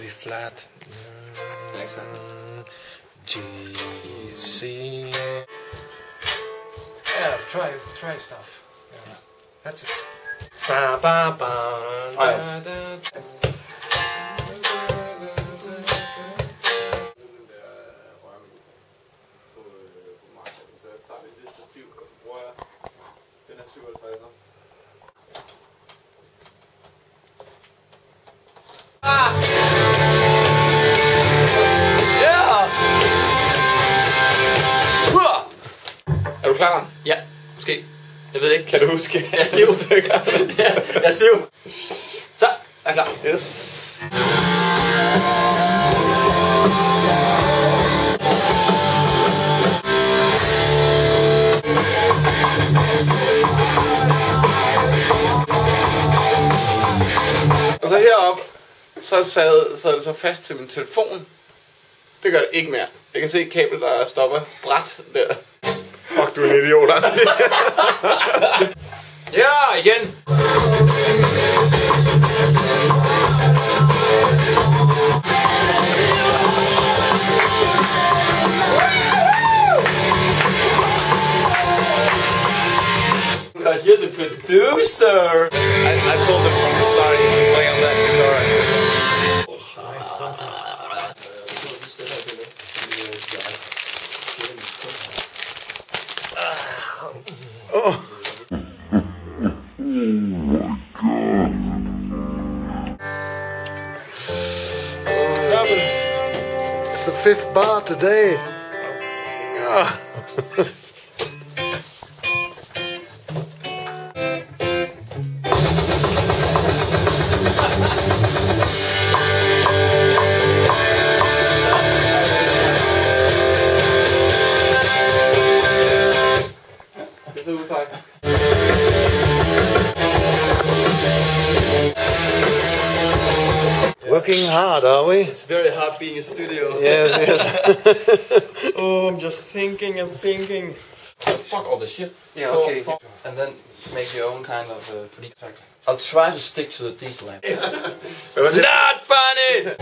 B flat. Exactly. G, C. Yeah, try stuff. Yeah. That's it. Ba ba ba. Da, da. Den er 57'er. Er du klar? Ja, måske. Jeg ved ikke. Kan du huske? Jeg er stiv. Ja, jeg er stiv. Så, er klar. Yes. Og så heroppe, så sad det så fast til min telefon. Det gør det ikke mere. Jeg kan se et kabel, der stopper bræt der. Fuck, du er en idiot. Ja, igen. Because you're the producer. I told him from the start you should play on that guitar. Nice contrast. Oh. It's the 5th bar today. Det ser ud til. Working hard, are we? It's very hard being a studio. Yes, yes. Oh, I'm just thinking and thinking. Fuck all the shit. Yeah, okay. And then make your own kind of I'll try to stick to the diesel lamp. It's not funny!